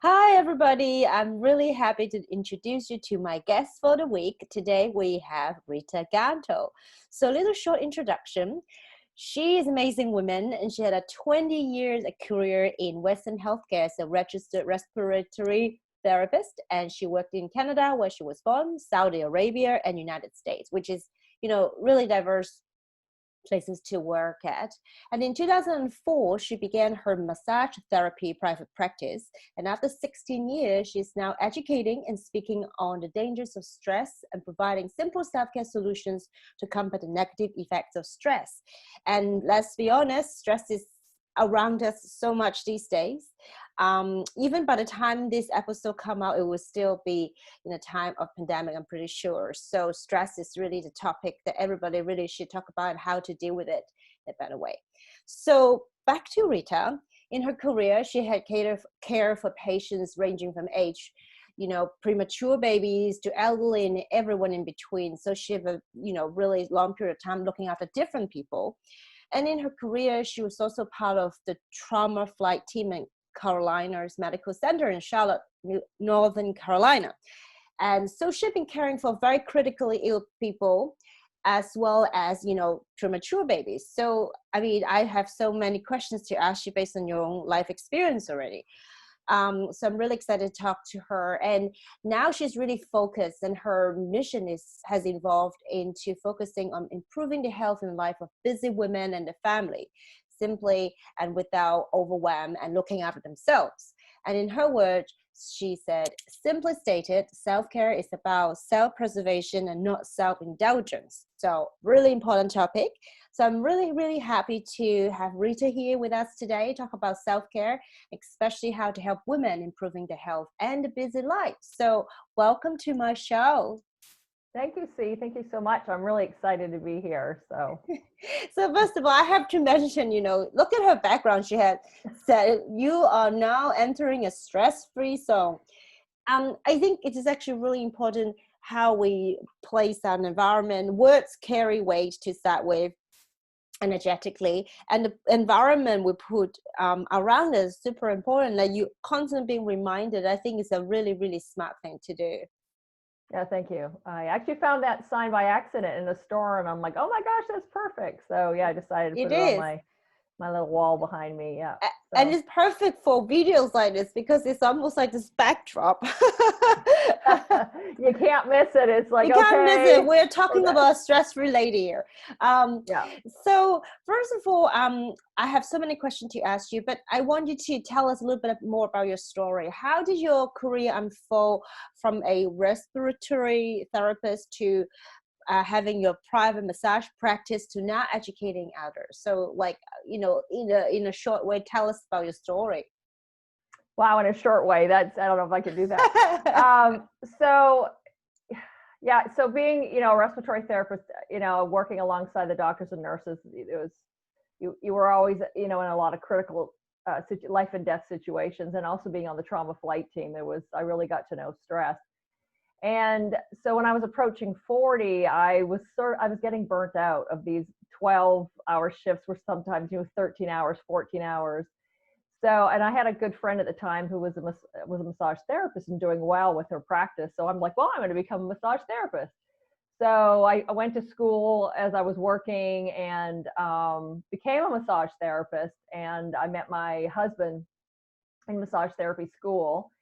Hi, everybody. I'm really happy to introduce you to my guest for the week. Today, we have Rita Garnto. So, a little short introduction. She is an amazing woman, and she had a 20 years career in Western healthcare as a registered respiratory therapist. And she worked in Canada, where she was born, Saudi Arabia, and United States, which is, really diverse places to work at. And in 2004, she began her massage therapy private practice. And after 16 years, she's now educating and speaking on the dangers of stress and providing simple self-care solutions to combat the negative effects of stress. And let's be honest, stress is around us so much these days. Even by the time this episode come out, it will still be in a time of pandemic, I'm pretty sure. So stress is really the topic that everybody really should talk about and how to deal with it in a better way. So back to Rita. In her career, she had care for patients ranging from age, premature babies to elderly and everyone in between. So she had a, really long period of time looking after different people. And in her career, she was also part of the trauma flight team in Carolinas Medical Center in Charlotte, Northern Carolina. And so she's been caring for very critically ill people as well as, premature babies. So, I have so many questions to ask you based on your own life experience already. So I'm really excited to talk to her. And now she's really focused, and her mission has evolved into focusing on improving the health and life of busy women and the family, simply and without overwhelm and looking after themselves. And in her words, she said, simply stated, self-care is about self-preservation and not self-indulgence. So really important topic. So I'm really, really happy to have Rita here with us today, talk about self-care, especially how to help women improving their health and the busy life. So welcome to my show. Thank you, C. Thank you so much. I'm really excited to be here. So first of all, I have to mention, look at her background. She had said, you are now entering a stress-free zone. I think it is actually really important how we place our environment. Words carry weight to start with, energetically, and the environment we put around us is super important. Like you constantly being reminded, I think it's a really, really smart thing to do. yeah, thank you. I actually found that sign by accident in a store, and I'm like, oh my gosh, that's perfect. So yeah, I decided to put it on my little wall behind me. Yeah. So. And it's perfect for videos like this because it's almost like this backdrop. You can't miss it. It's like, you can't miss it. We're talking about a stress-free lady here. Yeah. So first of all, I have so many questions to ask you, but I want you to tell us a little bit more about your story. How did your career unfold from a respiratory therapist to having your private massage practice to now educating others? So in a short way, tell us about your story. Wow, in a short way. I don't know if I could do that. So being, a respiratory therapist, working alongside the doctors and nurses, it was, you were always, in a lot of critical life and death situations, and also being on the trauma flight team, I really got to know stress. And so when I was approaching 40, I was getting burnt out of these 12-hour shifts, were sometimes 13 hours, 14 hours. So, and I had a good friend at the time who was a massage therapist and doing well with her practice. So I'm like, well, I'm going to become a massage therapist. So I went to school as I was working and became a massage therapist. And I met my husband in massage therapy school.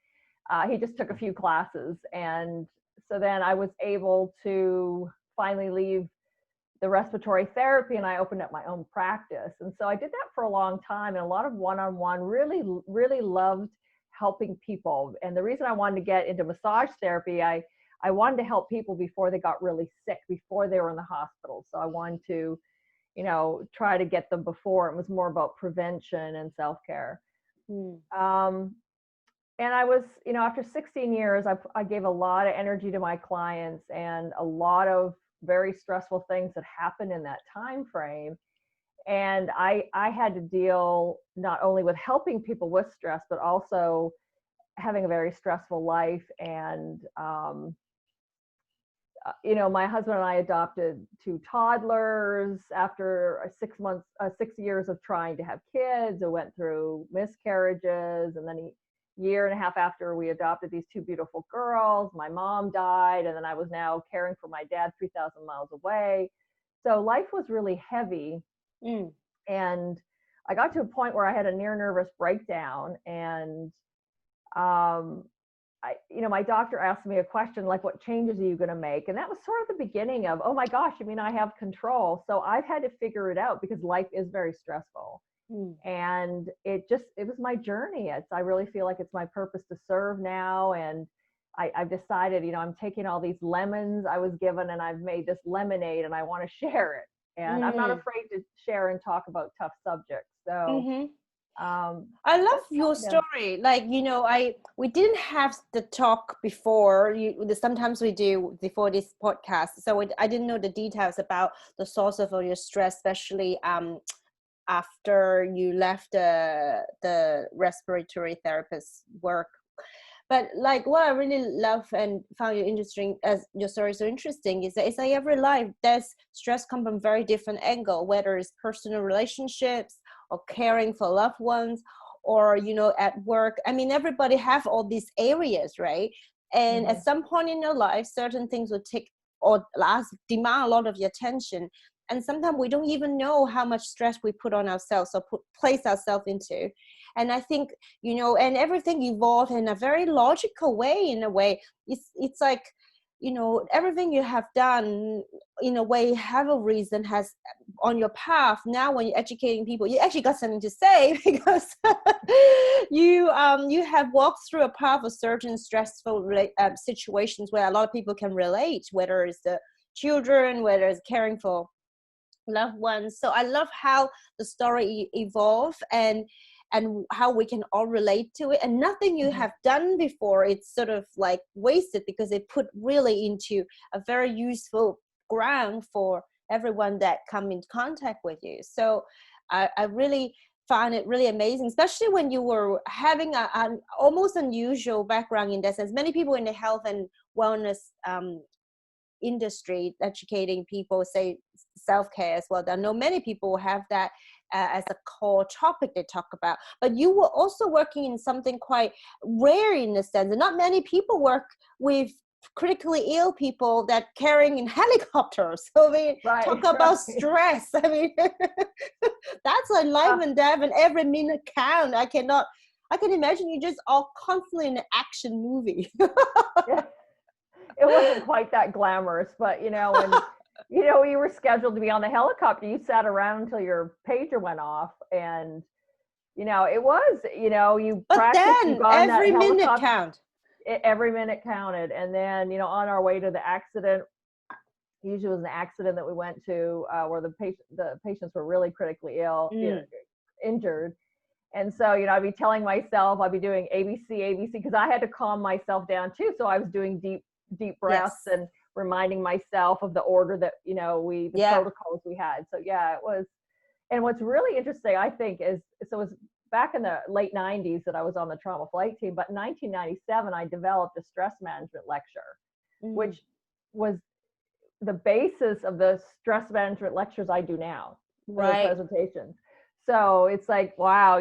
He just took a few classes. And so then I was able to finally leave the respiratory therapy, and I opened up my own practice. And so I did that for a long time, and a lot of one-on-one, really, really loved helping people. And the reason I wanted to get into massage therapy, I wanted to help people before they got really sick, before they were in the hospital. So I wanted to, try to get them before. It was more about prevention and self-care. And I was, after 16 years, I gave a lot of energy to my clients, and a lot of very stressful things that happened in that time frame. And I had to deal not only with helping people with stress, but also having a very stressful life. And my husband and I adopted 2 toddlers after 6 years of trying to have kids. I went through miscarriages, and then year and a half after we adopted these two beautiful girls, my mom died, and then I was now caring for my dad 3,000 miles away. So life was really heavy. Mm. And I got to a point where I had a near nervous breakdown, and my doctor asked me a question like, what changes are you going to make? And that was sort of the beginning of, oh my gosh, you mean I have control? So I've had to figure it out because life is very stressful. And it was my journey. I really feel like it's my purpose to serve now. And I've decided, I'm taking all these lemons I was given and I've made this lemonade and I want to share it. And I'm not afraid to share and talk about tough subjects. So I love your story. Like, we didn't have the talk before. Sometimes we do before this podcast. So I didn't know the details about the source of all your stress, especially after you left the respiratory therapist work. But like what I really love and found you interesting, as your story is so interesting, is that it's like every life, there's stress come from very different angle, whether it's personal relationships or caring for loved ones or, at work. I mean, everybody have all these areas, right? And at some point in your life, certain things will take or demand a lot of your attention. And sometimes we don't even know how much stress we put on ourselves or place ourselves into. And I think, and everything evolved in a very logical way, in a way. It's like, everything you have done, in a way, have a reason, has on your path. Now, when you're educating people, you actually got something to say because you have walked through a path of certain stressful situations where a lot of people can relate, whether it's the children, whether it's caring for loved ones. So I love how the story evolved and how we can all relate to it, and nothing you have done before, it's sort of like wasted because it put really into a very useful ground for everyone that come in contact with you. So I really find it really amazing, especially when you were having an almost unusual background in that sense. Many people in the health and wellness industry, educating people, say self-care as well. I know many people have that as a core topic they talk about, but you were also working in something quite rare in a sense, and not many people work with critically ill people that carrying in helicopters. So we talk about stress. I mean, that's like life and death, and every minute count. I can imagine you just all constantly in an action movie. It wasn't quite that glamorous, but when you were scheduled to be on the helicopter, you sat around until your pager went off, and it was you but practiced. Then you got every minute count. Every minute counted, and then on our way to the accident, usually it was an accident that we went to where the patients were really critically ill, injured. And so, I'd be telling myself, I'd be doing ABC, because I had to calm myself down too. So I was doing deep breaths and reminding myself of the order that, the protocols we had. So yeah, it was. And what's really interesting, I think, is, so it was back in the late 90s that I was on the trauma flight team, but in 1997, I developed a stress management lecture, which was the basis of the stress management lectures I do now, right? Presentations. So it's like, wow,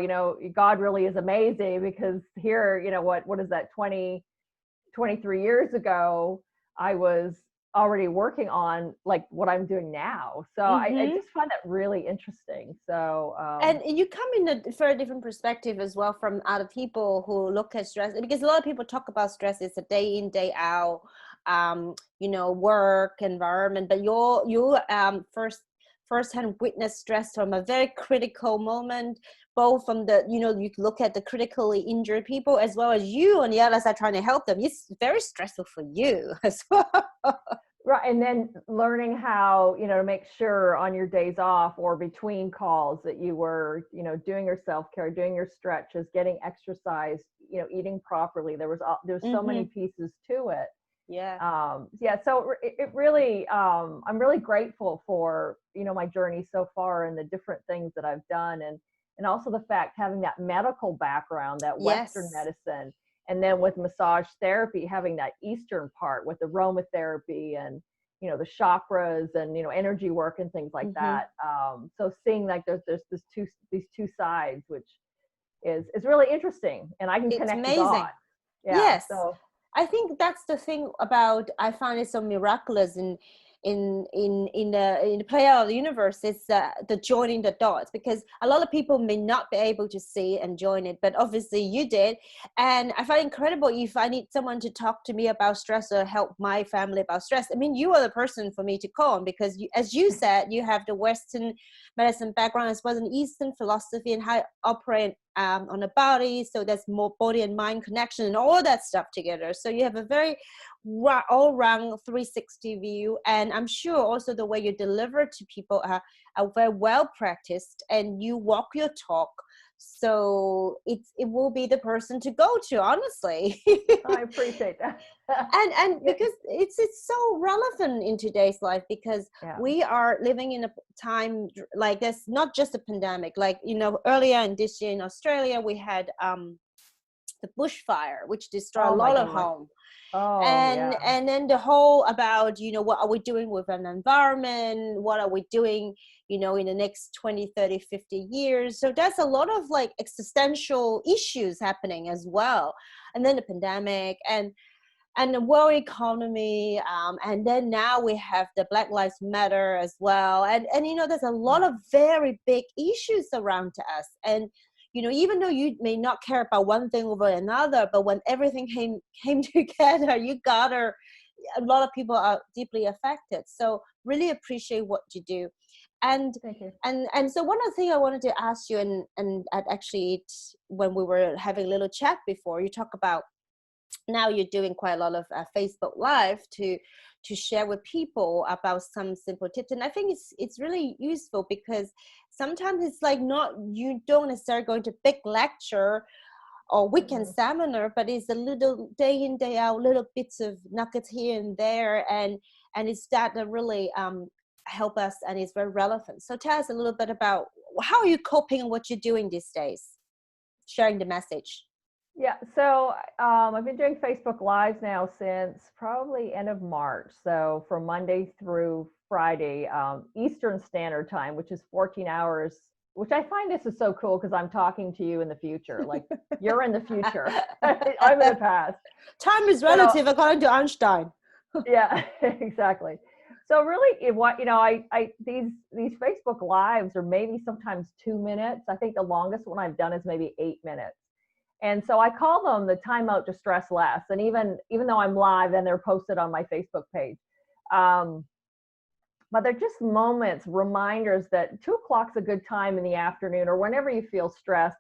God really is amazing, because here, what is that, 23 years ago, I was already working on like what I'm doing now. So I just find that really interesting. So and you come in a very different perspective as well from other people who look at stress, because a lot of people talk about stress, it's a day in, day out, work environment, but you first-hand witness stress from a very critical moment, both from the, you look at the critically injured people as well as you on the other side trying to help them. It's very stressful for you as well. Right. And then learning how, to make sure on your days off or between calls that you were, doing your self-care, doing your stretches, getting exercise, eating properly. There's so many pieces to it. Yeah. So it really, I'm really grateful for, my journey so far and the different things that I've done. And also the fact having that medical background, that Western medicine, and then with massage therapy, having that Eastern part with aromatherapy and, the chakras and, energy work and things like that. So seeing like there's these two sides, which is really interesting, and I can It's connect the amazing. dots. Yeah. Yes. So I think that's the thing about, I find it so miraculous in the play out of the universe is the joining the dots, because a lot of people may not be able to see and join it, but obviously you did. And I find it incredible, if I need someone to talk to me about stress or help my family about stress, I mean, you are the person for me to call on, because you, as you said, you have the Western medicine background as well as an Eastern philosophy and how to operate on the body. So there's more body and mind connection and all that stuff together. So you have a very all-round 360 view, and I'm sure also the way you deliver to people are very well practiced, and you walk your talk. So it will be the person to go to, honestly. I appreciate that. And Yeah. because it's so relevant in today's life, because Yeah. we are living in a time like this, not just a pandemic, like, you know, earlier in this year in Australia we had the bushfire, which destroyed a Oh my lot of God. home. Oh yeah. And then the whole about, you know, what are we doing with an environment, what are we doing, you know, in the next 20, 30, 50 years. So that's a lot of like existential issues happening as well. And then the pandemic and the world economy, and then now we have the Black Lives Matter as well, and you know, there's a lot of very big issues around us. And you know, even though you may not care about one thing over another, but when everything came together, you got a lot of people are deeply affected. So really appreciate what you do. And Thank you. and so one of the things I wanted to ask you, and actually when we were having a little chat before, you talk about now you're doing quite a lot of Facebook Live to share with people about some simple tips, and I think it's really useful, because sometimes it's like, not, you don't necessarily go into big lecture or weekend seminar, but it's a little day in day out, little bits of nuggets here and there, and it's that really help us, and it's very relevant. So tell us a little bit about how are you coping and what you're doing these days, sharing the message. Yeah, so I've been doing Facebook Lives now since probably end of March. So from Monday through Friday, Eastern Standard Time, which is 14 hours, which I find this is so cool because I'm talking to you in the future. Like, you're in the future, I'm in the past. Time is relative, according to Einstein. Yeah, exactly. So really, what you know, I these Facebook Lives are maybe sometimes 2 minutes. I think the longest one I've done is maybe 8 minutes. And so I call them the timeout to stress less. And even though I'm live, and they're posted on my Facebook page, but they're just moments, reminders that 2 o'clock's a good time in the afternoon or whenever you feel stressed.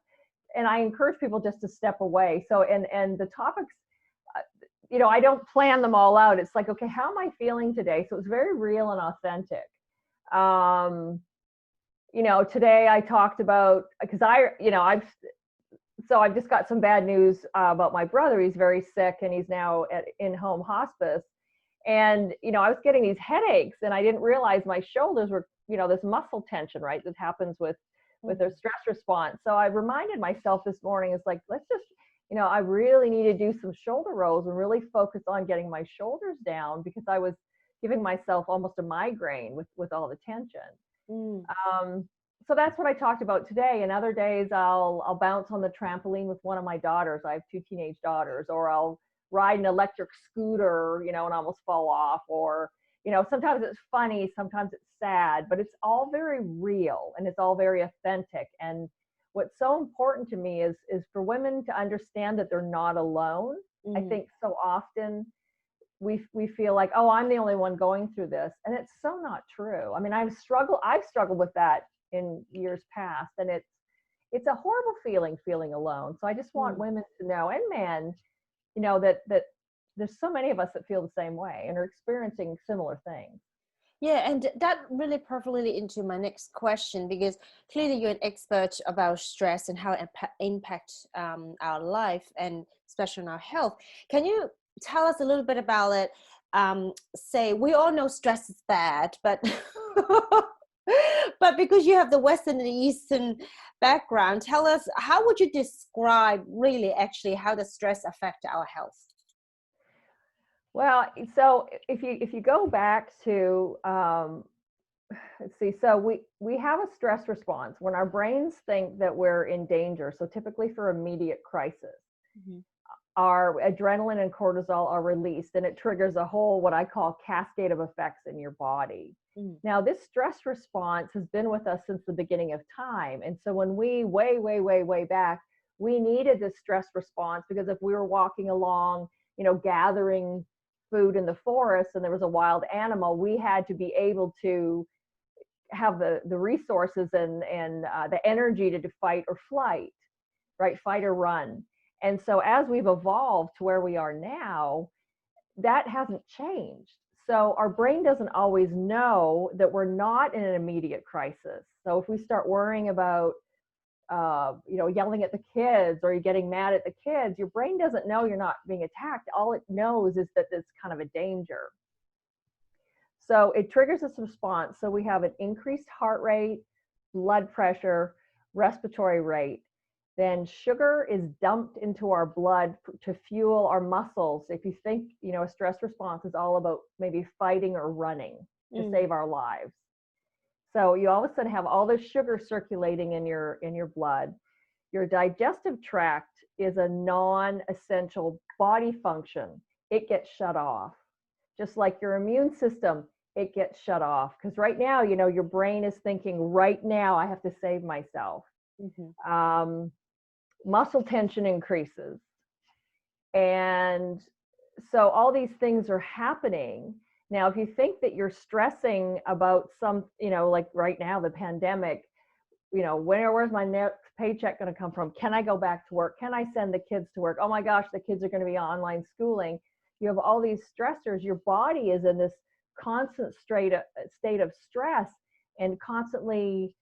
And I encourage people just to step away. So and the topics, you know, I don't plan them all out. It's like, okay, how am I feeling today? So it's very real and authentic. You know, today I talked about, because I've just got some bad news about my brother. He's very sick, and he's now at in-home hospice. And, you know, I was getting these headaches, and I didn't realize my shoulders were, you know, this muscle tension, right, that happens with their stress response. So I reminded myself this morning, it's like, let's just, you know, I really need to do some shoulder rolls and really focus on getting my shoulders down, because I was giving myself almost a migraine with all the tension. So that's what I talked about today. And other days I'll bounce on the trampoline with one of my daughters. I have 2 teenage daughters. Or I'll ride an electric scooter, you know, and almost fall off. Or, you know, sometimes it's funny, sometimes it's sad, but it's all very real and it's all very authentic. And what's so important to me is for women to understand that they're not alone. I think so often we feel like, oh, I'm the only one going through this, and it's so not true. I mean, I've struggled with that in years past, and it's a horrible feeling alone. So I just want women to know, and men, you know, that there's so many of us that feel the same way and are experiencing similar things. Yeah, and that really perfectly into my next question, because clearly you're an expert about stress and how it impacts our life, and especially on our health. Can you tell us a little bit about it? Say, we all know stress is bad, but but because you have the Western and the Eastern background, tell us, how would you describe really actually how the stress affect our health? Well, so if you go back to let's see. So we have a stress response when our brains think that we're in danger. So typically for immediate crisis, Mhm. our adrenaline and cortisol are released, and it triggers a whole what I call cascade of effects in your body. Mm. Now, this stress response has been with us since the beginning of time. And so when we way back, we needed this stress response because if we were walking along, gathering food in the forest and there was a wild animal, we had to be able to have the resources and the energy to fight or flight, right? Fight or run. And so as we've evolved to where we are now, that hasn't changed. So our brain doesn't always know that we're not in an immediate crisis. So if we start worrying about, yelling at the kids or you're getting mad at the kids, your brain doesn't know you're not being attacked. All it knows is that it's kind of a danger. So it triggers this response. So we have an increased heart rate, blood pressure, respiratory rate. Then sugar is dumped into our blood to fuel our muscles. If you think, a stress response is all about maybe fighting or running to save our lives. So you all of a sudden have all this sugar circulating in your blood. Your digestive tract is a non-essential body function. It gets shut off. Just like your immune system, it gets shut off. Because right now, your brain is thinking, right now, I have to save myself. Mm-hmm. Muscle tension increases. And so all these things are happening. Now, if you think that you're stressing about some, like right now, the pandemic, where's my next paycheck going to come from? Can I go back to work? Can I send the kids to work? Oh my gosh, the kids are going to be online schooling. You have all these stressors. Your body is in this constant state of stress, and constantly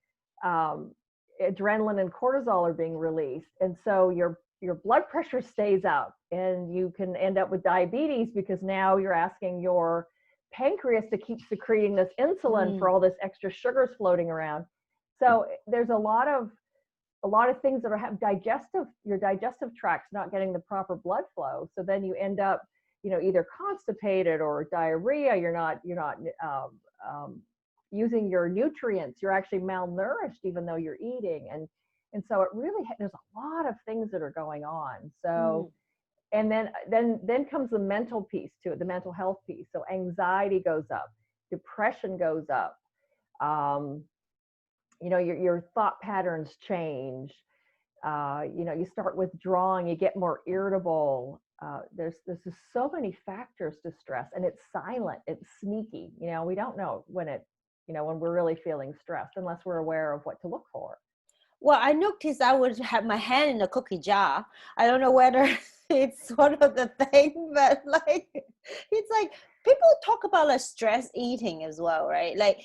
adrenaline and cortisol are being released. And so your blood pressure stays up, and you can end up with diabetes because now you're asking your pancreas to keep secreting this insulin for all this extra sugars floating around. So there's a lot of things that are your digestive tract's not getting the proper blood flow. So then you end up, either constipated or diarrhea. You're not using your nutrients. You're actually malnourished even though you're eating. And so it really, there's a lot of things that are going on. So, and then comes the mental piece to it, the mental health piece. So anxiety goes up, depression goes up. Your thought patterns change. You start withdrawing, you get more irritable. There's just so many factors to stress, and it's silent, it's sneaky. We don't know when we're really feeling stressed unless we're aware of what to look for. Well, I noticed I would have my hand in a cookie jar. I don't know whether it's one of the things, but it's like people talk about like stress eating as well, right? Like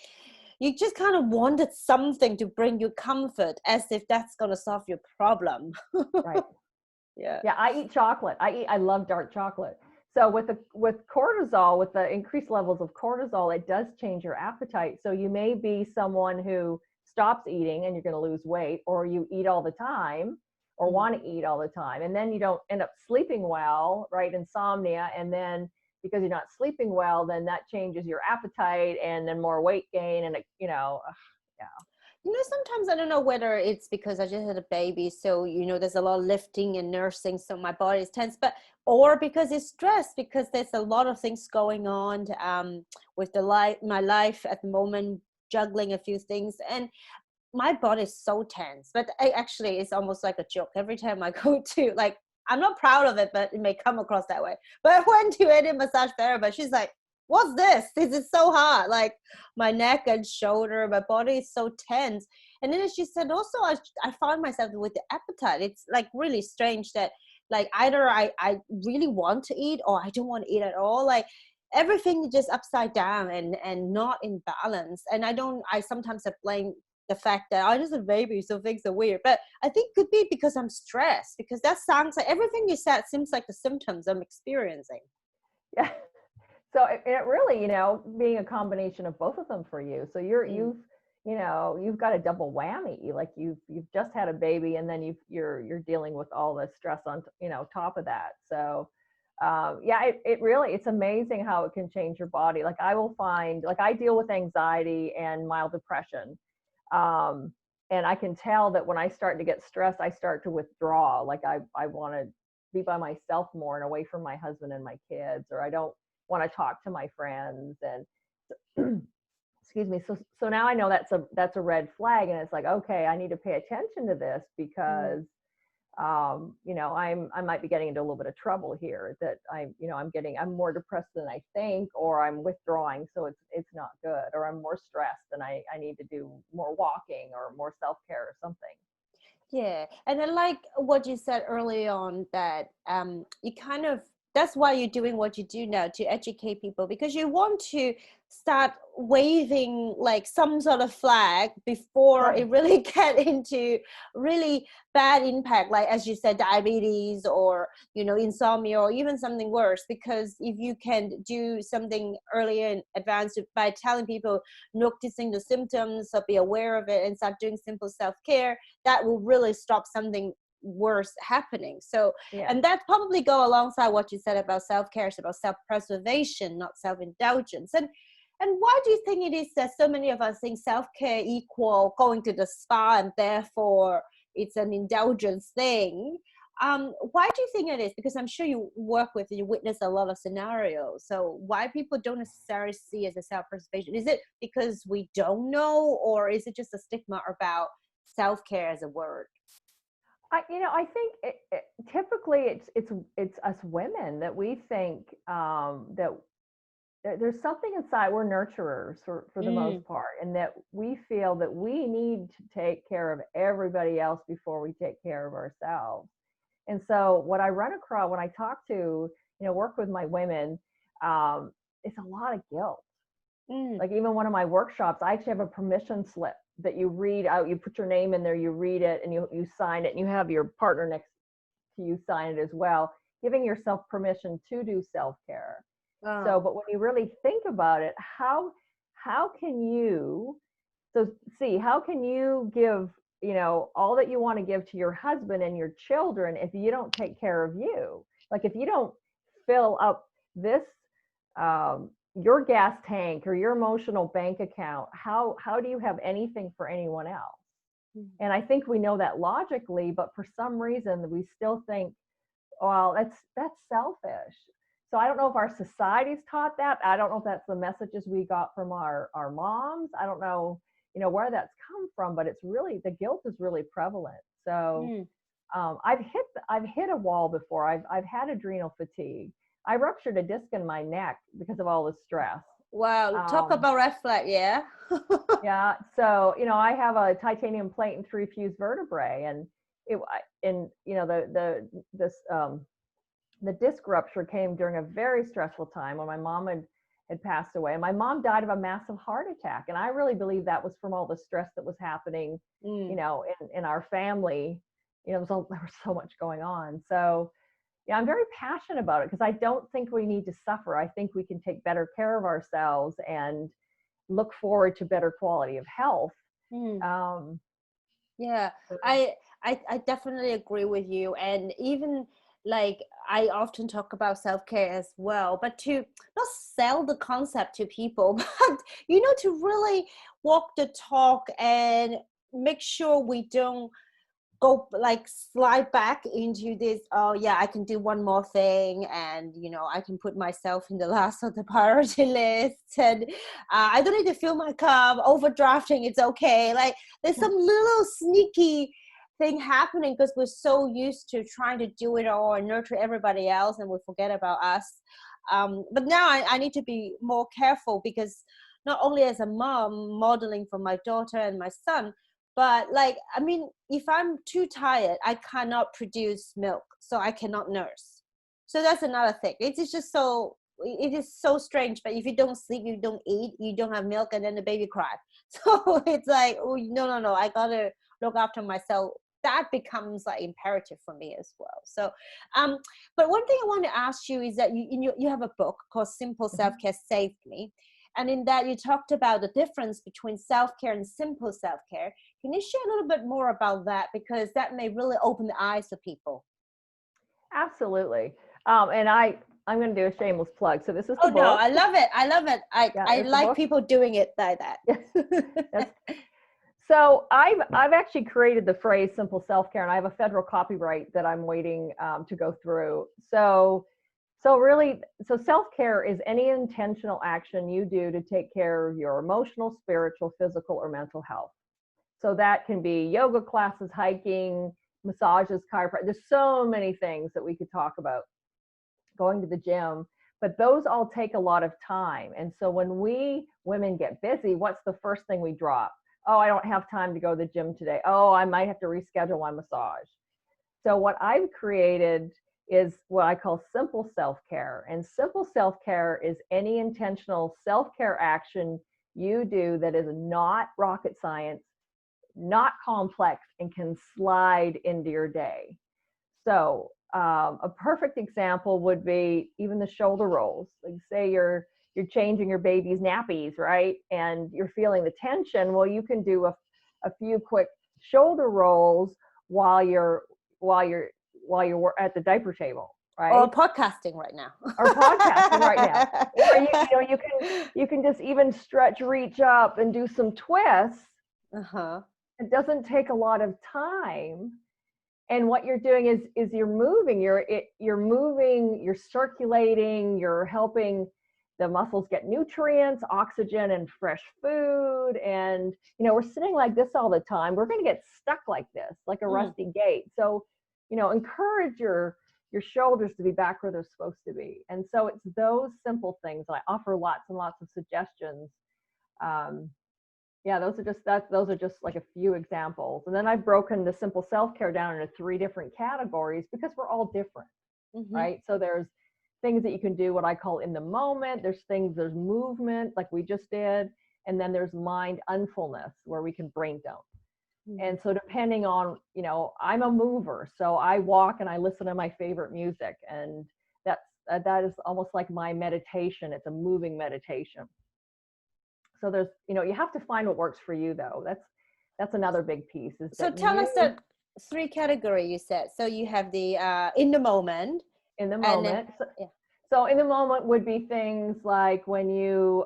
you just kind of wanted something to bring you comfort as if that's going to solve your problem. Right. Yeah. Yeah. I eat chocolate. I love dark chocolate. So with cortisol, with the increased levels of cortisol, it does change your appetite. So you may be someone who stops eating and you're going to lose weight, or you eat all the time or want to eat all the time. And then you don't end up sleeping well, right? Insomnia. And then because you're not sleeping well, then that changes your appetite and then more weight gain. And, yeah. Sometimes I don't know whether it's because I just had a baby. So, there's a lot of lifting and nursing. So my body is tense, or because it's stressed, because there's a lot of things going on with my life at the moment, juggling a few things. And my body is so tense, but actually it's almost like a joke. Every time I go to, I'm not proud of it, but it may come across that way. But I went to a massage therapist. She's like, what's this? This is so hard. Like my neck and shoulder, my body is so tense. And then she said, also, I found myself with the appetite. It's like really strange that like either I really want to eat or I don't want to eat at all. Like everything just upside down and not in balance. And I sometimes blame the fact that I just a baby, so things are weird. But I think it could be because I'm stressed, because that sounds like everything you said seems like the symptoms I'm experiencing. Yeah. So it really, being a combination of both of them for you. So you've got a double whammy. Like you've just had a baby, and then you're dealing with all the stress on, top of that. So it really, it's amazing how it can change your body. Like I will find, like I deal with anxiety and mild depression. Um, and I can tell that when I start to get stressed, I start to withdraw. Like I want to be by myself more and away from my husband and my kids, or I don't want to talk to my friends. And excuse me. So now I know that's a red flag, and it's like, okay, I need to pay attention to this because I might be getting into a little bit of trouble here, that I'm more depressed than I think, or I'm withdrawing, so it's not good, or I'm more stressed and I need to do more walking or more self-care or something. Yeah, and I like what you said early on, that you kind of, that's why you're doing what you do now, to educate people, because you want to start waving like some sort of flag before Right. it really get into really bad impact, like as you said, diabetes, or insomnia, or even something worse. Because if you can do something earlier in advance by telling people, noticing the symptoms, so be aware of it and start doing simple self-care, that will really stop something worse happening. So, Yeah. and that probably go alongside what you said about self-care. It's about self-preservation, not self-indulgence. And why do you think it is that so many of us think self-care equal going to the spa, and therefore it's an indulgence thing? Why do you think it is? Because I'm sure you witness a lot of scenarios. So why people don't necessarily see it as a self-preservation? Is it because we don't know, or is it just a stigma about self-care as a word? I think typically it's us women that we think that there's something inside. We're nurturers for the most part, and that we feel that we need to take care of everybody else before we take care of ourselves. And so what I run across when I talk to, work with my women, it's a lot of guilt. Like even one of my workshops, I actually have a permission slip that you read out. You put your name in there, you read it, and you sign it, and you have your partner next to you sign it as well, giving yourself permission to do self-care. So, but when you really think about it, how can you how can you give, all that you want to give to your husband and your children if you don't take care of you? Like if you don't fill up this your gas tank or your emotional bank account, how do you have anything for anyone else? And I think we know that logically, but for some reason we still think, well, that's selfish. So I don't know if our society's taught that. I don't know if that's the messages we got from our moms. I don't know, where that's come from, but it's really, the guilt is really prevalent. So I've hit a wall before. I've had adrenal fatigue. I ruptured a disc in my neck because of all the stress. Wow, talk about red flag, yeah. Yeah. So, I have a titanium plate and 3 fused vertebrae, and the disc rupture came during a very stressful time when my mom had passed away. And my mom died of a massive heart attack. And I really believe that was from all the stress that was happening, in our family. There was so much going on. So yeah, I'm very passionate about it because I don't think we need to suffer. I think we can take better care of ourselves and look forward to better quality of health. Yeah, I definitely agree with you. And even like I often talk about self-care as well, but to not sell the concept to people, but to really walk the talk and make sure we don't go like slide back into this, oh yeah, I can do one more thing, and I can put myself in the last of the priority list, and I don't need to fill my cup, overdrafting, it's okay. Like there's some little sneaky thing happening because we're so used to trying to do it all and nurture everybody else, and we forget about us. But now I need to be more careful, because not only as a mom modeling for my daughter and my son, but if I'm too tired, I cannot produce milk, so I cannot nurse. So that's another thing. It is so strange. But if you don't sleep, you don't eat, you don't have milk, and then the baby cries. So it's like, oh, no, I gotta look after myself. That becomes like imperative for me as well. So, but one thing I want to ask you is that you have a book called Simple Self-Care Saved Me. And in that, you talked about the difference between self-care and simple self-care. Can you share a little bit more about that? Because that may really open the eyes of people. Absolutely. And I'm going to do a shameless plug. So this is the Oh, book. no, I love it. I love it. I It's the like book. people doing it like that. Yes. So I've actually created the phrase simple self-care, and I have a federal copyright that I'm waiting to go through. So really, self-care is any intentional action you do to take care of your emotional, spiritual, physical, or mental health. So that can be yoga classes, hiking, massages, chiropractic. There's so many things that we could talk about, going to the gym, but those all take a lot of time. And so when we women get busy, what's the first thing we drop? Oh, I don't have time to go to the gym today. Oh, I might have to reschedule my massage. So what I've created is what I call simple self-care. And simple self-care is any intentional self-care action you do that is not rocket science, not complex, and can slide into your day. So a perfect example would be even the shoulder rolls. Like say you're changing your baby's nappies, right? And you're feeling the tension. Well, you can do a few quick shoulder rolls while you're at the diaper table, right? Or podcasting right now. Or podcasting right now. Or you can just even stretch, reach up, and do some twists. It doesn't take a lot of time. And what you're doing is you're moving, you're circulating, you're helping the muscles get nutrients, oxygen, and fresh food. And, we're sitting like this all the time. We're going to get stuck like this, like a rusty gate. So, encourage your shoulders to be back where they're supposed to be. And so it's those simple things. I offer lots and lots of suggestions. Those are just like a few examples. And then I've broken the simple self-care down into 3 different categories because we're all different, right? So there's things that you can do, what I call in the moment. There's movement like we just did. And then there's mindfulness where we can brain dump. And so depending on, I'm a mover. So I walk and I listen to my favorite music. And that is almost like my meditation. It's a moving meditation. So there's, you have to find what works for you, though. That's another big piece. So tell us the 3 category you said. So you have the in the moment. In the moment. So in the moment would be things like when you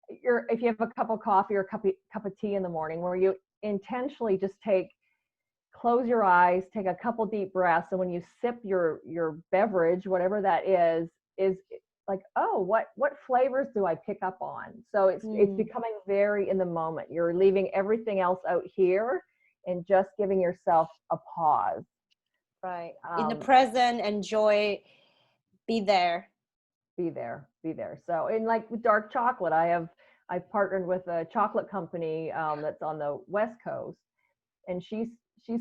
if you have a cup of coffee or a cup of tea in the morning, where you intentionally just close your eyes, take a couple deep breaths, and when you sip your beverage, whatever that is like, oh, what flavors do I pick up on? So it's becoming very in the moment. You're leaving everything else out here and just giving yourself a pause. Right. In the present, enjoy, be there. Be there. So like with dark chocolate, I've partnered with a chocolate company that's on the West Coast, and she's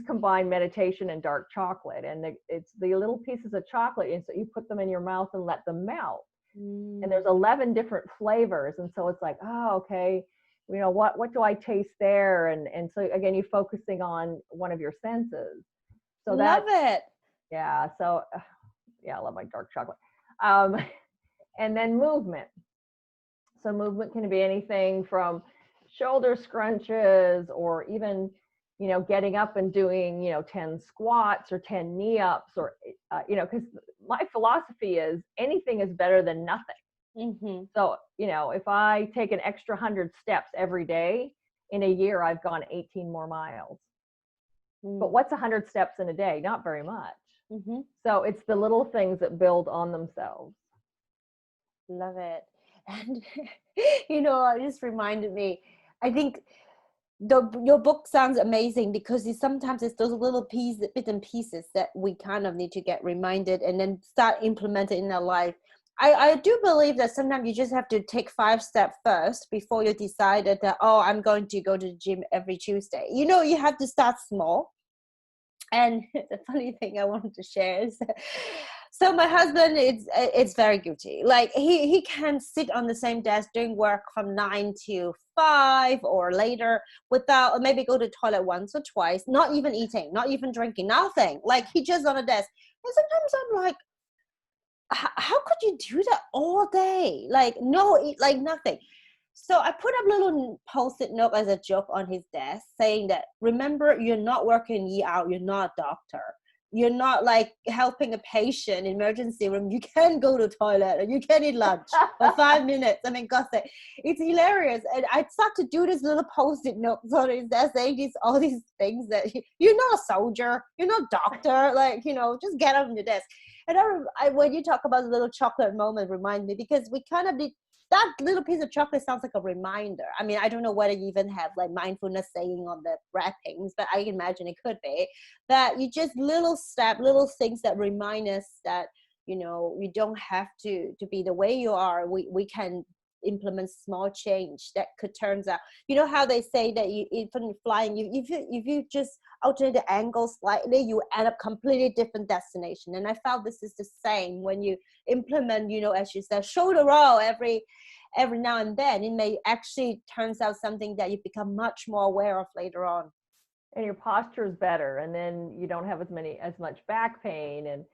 combined meditation and dark chocolate. And it's the little pieces of chocolate, and so you put them in your mouth and let them melt. And there's 11 different flavors. And so it's like, oh, okay, what do I taste there? And so again, you're focusing on one of your senses. So love it. Yeah. So I love my dark chocolate. And then movement. So movement can be anything from shoulder scrunches, or even, getting up and doing, 10 squats or 10 knee ups, or, because my philosophy is anything is better than nothing. So, if I take an extra 100 steps every day, in a year, I've gone 18 more miles. But what's 100 steps in a day? Not very much. So it's the little things that build on themselves. Love it. And, it just reminded me, I think your book sounds amazing because sometimes it's those little bits and pieces that we kind of need to get reminded and then start implementing in our life. I do believe that sometimes you just have to take 5 steps first before you decided that, oh, I'm going to go to the gym every Tuesday. You have to start small. And the funny thing I wanted to share is, so my husband, it's very guilty. Like he can sit on the same desk doing work from 9 to 5 or later without, maybe go to the toilet once or twice, not even eating, not even drinking, nothing. Like he just on a desk. And sometimes I'm like, how could you do that all day? Like like nothing. So I put up a little post-it note as a joke on his desk saying that, remember, you're not working year out. You're not a doctor. you're not like helping a patient in emergency room. You can go to the toilet and you can eat lunch for 5 minutes. I mean, God sake, it's hilarious. And I start to do this little post-it notes on it that say all these things that you're not a soldier, you're not a doctor, like, just get on your desk. And when you talk about the little chocolate moment, remind me, because we kind of did, that little piece of chocolate sounds like a reminder. I mean, I don't know whether you even have like mindfulness saying on the wrappings, but I imagine it could be that you just little things that remind us that, you don't have to be the way you are. We can implement small change that could turns out, how they say that even flying, if you just alter the angle slightly, you end up completely different destination. And I felt this is the same when you implement, as you said, shoulder roll every now and then. It may actually turns out something that you become much more aware of later on, and your posture is better, and then you don't have as much back pain.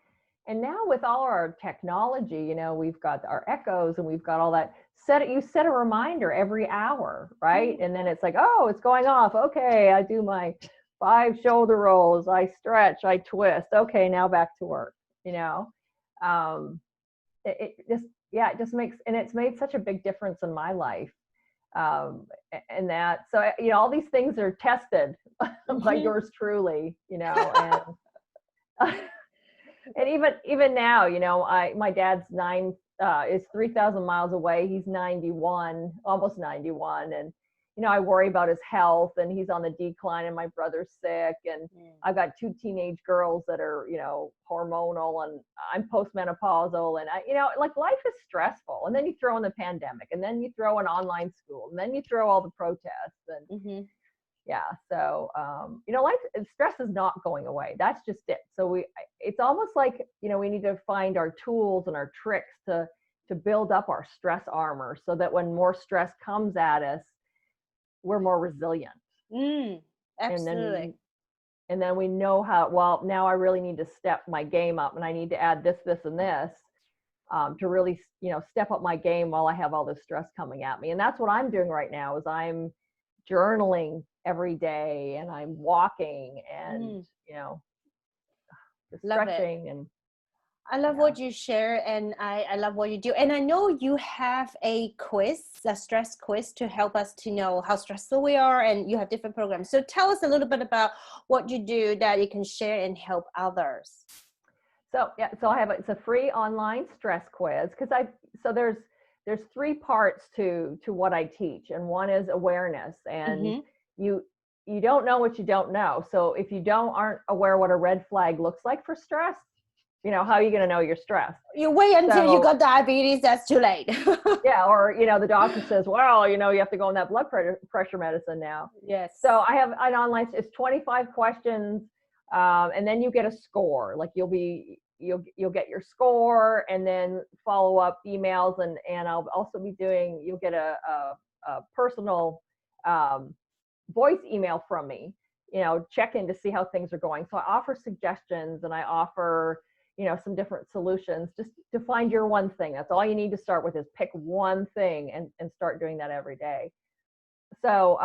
And now with all our technology, we've got our echoes and we've got all that. You set a reminder every hour, right? And then it's like, oh, it's going off. Okay, I do my 5 shoulder rolls. I stretch, I twist. Okay, now back to work. It just makes, and it's made such a big difference in my life. And that, so, all these things are tested by yours truly, and and even now, my dad's is 3,000 miles away. He's 91, almost 91. And, I worry about his health, and he's on the decline, and my brother's sick. And I've got 2 teenage girls that are, hormonal, and I'm postmenopausal. And like life is stressful. And then you throw in the pandemic, and then you throw in online school, and then you throw all the protests. And so, life stress is not going away. That's just it. So it's almost like, we need to find our tools and our tricks to build up our stress armor, so that when more stress comes at us, we're more resilient. Absolutely. And then we know how, well, now I really need to step my game up, and I need to add this, and this, to really, step up my game while I have all this stress coming at me. And that's what I'm doing right now, is I'm journaling every day, and I'm walking, and just stretching. And I love what you share, and I love what you do. And I know you have a stress quiz to help us to know how stressful we are, and you have different programs. So tell us a little bit about what you do that you can share and help others. So it's a free online stress quiz, so there's 3 parts to what I teach, and one is awareness. And you don't know what you don't know. So if you aren't aware what a red flag looks like for stress, how are you going to know you're stressed? You wait until you got diabetes, that's too late. Yeah, or the doctor says, well, you have to go on that blood pressure medicine now. Yes. So I have an online, it's 25 questions, and then you get a score. Like you'll get your score, and then follow up emails, and I'll also be you'll get a personal voice email from me, check in to see how things are going. So I offer suggestions, and I offer, some different solutions just to find your one thing. That's all you need to start with, is pick one thing and start doing that every day. So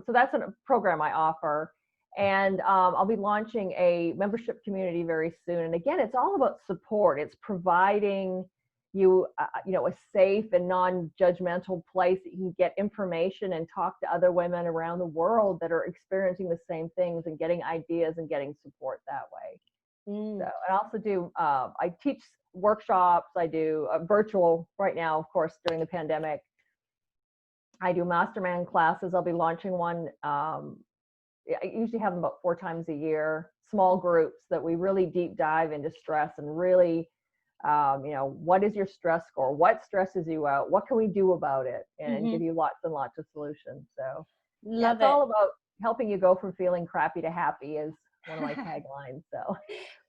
that's a program I offer. And I'll be launching a membership community very soon. And again, it's all about support. It's providing you, a safe and non-judgmental place that you can get information and talk to other women around the world that are experiencing the same things, and getting ideas and getting support that way. So, I also do, I teach workshops. I do virtual right now, of course, during the pandemic. I do Mastermind Classes. I'll be launching one. I usually have them about 4 times a year, small groups that we really deep dive into stress, and really, what is your stress score? What stresses you out? What can we do about it? And give you lots and lots of solutions. So it's all about helping you go from feeling crappy to happy, is one of my taglines. So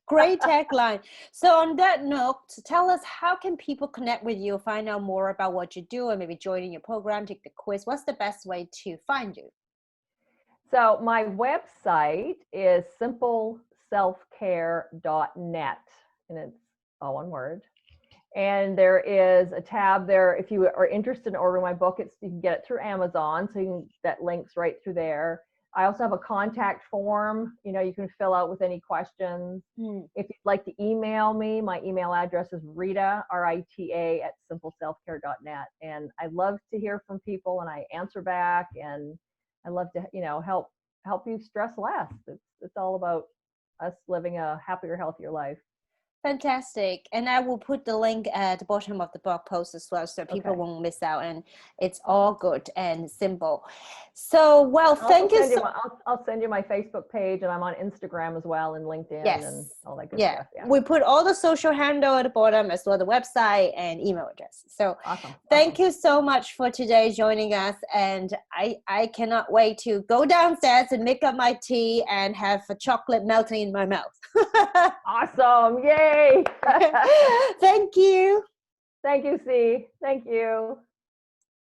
great tagline. So on that note, tell us, how can people connect with you, find out more about what you do, and maybe joining your program, take the quiz? What's the best way to find you? So my website is simpleselfcare.net, and it's all one word. And there is a tab there if you are interested in ordering my book. You can get it through Amazon, so that links right through there. I also have a contact form, you can fill out with any questions. If you'd like to email me, my email address is Rita, RITA, @simpleselfcare.net. And I love to hear from people, and I answer back, and I love to, help you stress less. It's all about us living a happier, healthier life. Fantastic. And I will put the link at the bottom of the blog post as well, so people won't miss out, and it's all good and simple. So, well, thank you. I'll send you my Facebook page, and I'm on Instagram as well, and LinkedIn, and all that good stuff. Yeah. We put all the social handle at the bottom, as well the website and email address. So awesome. Thank you so much for today joining us. And I cannot wait to go downstairs and make up my tea and have a chocolate melting in my mouth. Awesome. Yay. Thank you. Thank you, C. Thank you.